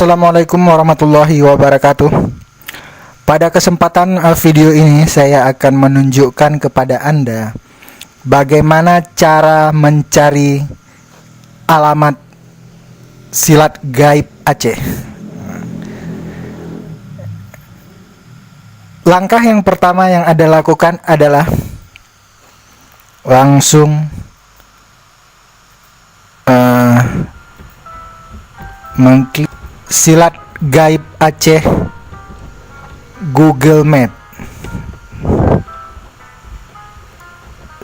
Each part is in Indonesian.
Assalamualaikum warahmatullahi wabarakatuh. Pada kesempatan video ini saya akan menunjukkan kepada Anda bagaimana cara mencari alamat silat gaib Aceh. Langkah yang pertama yang Anda lakukan adalah langsung mengklik silat gaib Aceh Google Map.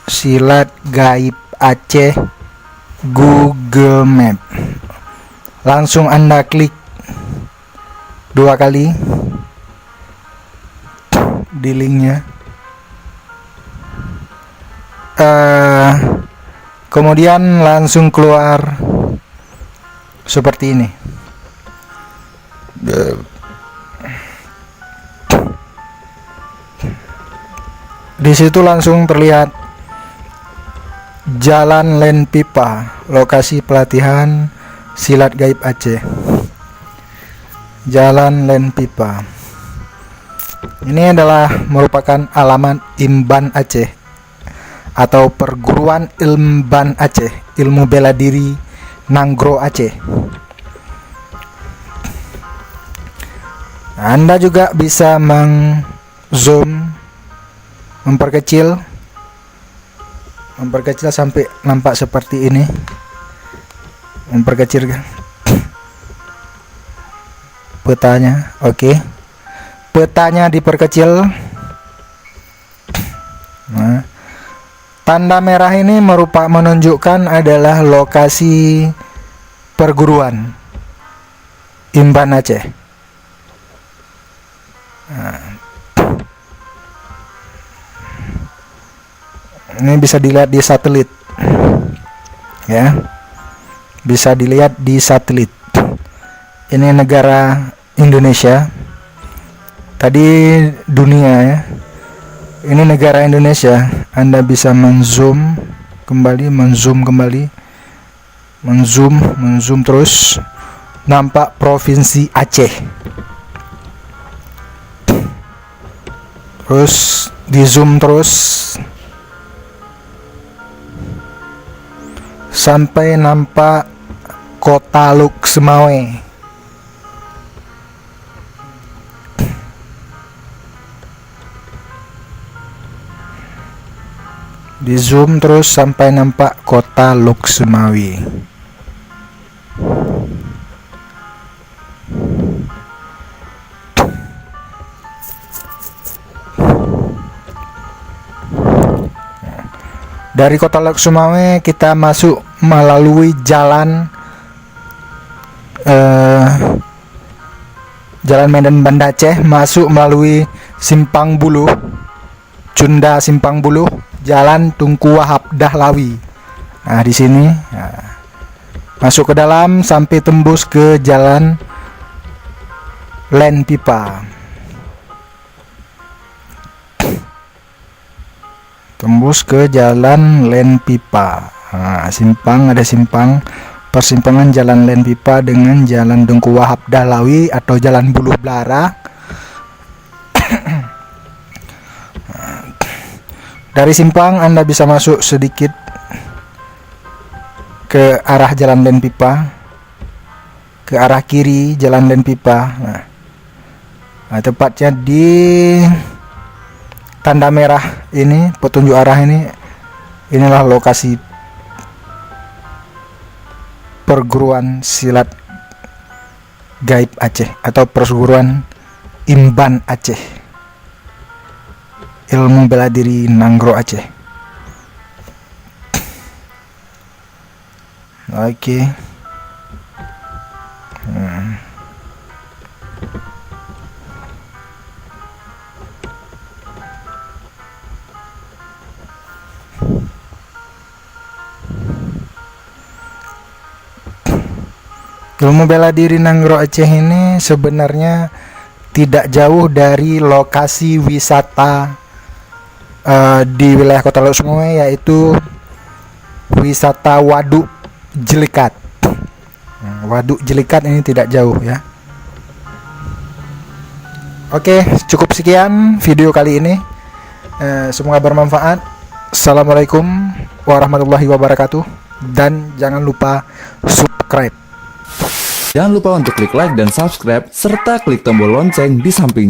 Silat gaib Aceh Google Map. Langsung Anda klik 2 kali di linknya. Kemudian langsung keluar seperti ini. Di situ langsung terlihat Jalan Len Pipa, lokasi pelatihan silat gaib Aceh. Jalan Len Pipa. Ini adalah merupakan alamat Imban Aceh atau Perguruan Ilmban Aceh, Ilmu Bela Diri Nanggro Aceh. Anda juga bisa memperkecil sampai nampak seperti ini. Memperkecil petanya. Oke. Petanya diperkecil. Nah, tanda merah ini menunjukkan adalah lokasi perguruan Imban Aceh. Nah, ini bisa dilihat di satelit, ya, bisa dilihat di satelit. Ini negara Indonesia, tadi dunia, ya. Ini negara Indonesia. Anda bisa menzoom kembali, menzoom terus, nampak provinsi Aceh. Terus di zoom terus sampai nampak kota Luk Semawe. Di zoom terus sampai nampak kota Luk Semawe. Dari kota Luk Semawe kita masuk melalui jalan Medan Banda Aceh, masuk melalui Simpang Buluh, Cunda Simpang Buluh, Jalan Tunku Wahab Dahlawi. Nah, di sini masuk ke dalam sampai tembus ke Jalan Len Pipa. Tembus ke Jalan Len Pipa. Nah, ada persimpangan Jalan Len Pipa dengan Jalan Tunku Wahab Dahlawi atau Jalan Buluh Belara. Dari simpang Anda bisa masuk sedikit ke arah Jalan Len Pipa, ke arah kiri Jalan Len Pipa. Nah, tepatnya di tanda merah ini, petunjuk arah ini, inilah lokasi perguruan silat gaib Aceh atau perguruan Imban Aceh, Ilmu Bela Diri Nanggro Aceh. Oke. Ilmu Bela Diri Nanggro Aceh ini sebenarnya tidak jauh dari lokasi wisata di wilayah Kota Luk Semawe, yaitu wisata Waduk Jelikat. Waduk Jelikat ini tidak jauh, ya. Oke, cukup sekian video kali ini. Semoga bermanfaat. Assalamualaikum warahmatullahi wabarakatuh. Dan jangan lupa subscribe. Jangan lupa untuk klik like dan subscribe serta klik tombol lonceng di sampingnya.